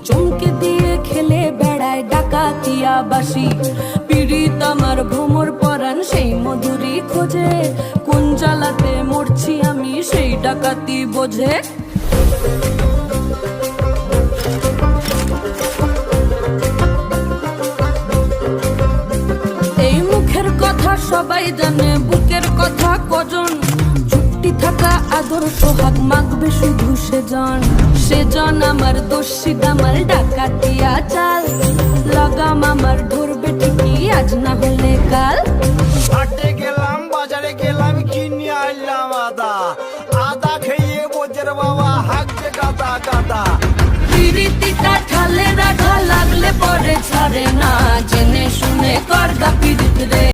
চমকে দিয়ে খেলে বেড়ায় ডাকাতিয়া বাসি। পীড়িত আমার ভ্রমর পরাণ সেই মধুরী খোঁজে, কোন জ্বালাতে মরছি আমি সেই ডাকাতি বোঝে। এই মুখের কথা সবাই জানে, বুকের কথা কজন, চুক্তি থাকা আদর সোহাগ মাগবে শুধু সেজন আমার দোষী দামাল ডাকাতিয়া চাল। লাগাম আমার ধরবে ঠিকই আজ না হলে কাল। হাটে গেলাম বাজারে গেলাম কিনে আনলাম আদা, আদা খেয়ে বোঝের বাবা হাঁকছে গাদা গাদা। পিরিতিটা ঠালে রাখা লাগলে পরে ছাড়ে না, জেনে শুনে করগা পিরিত রে।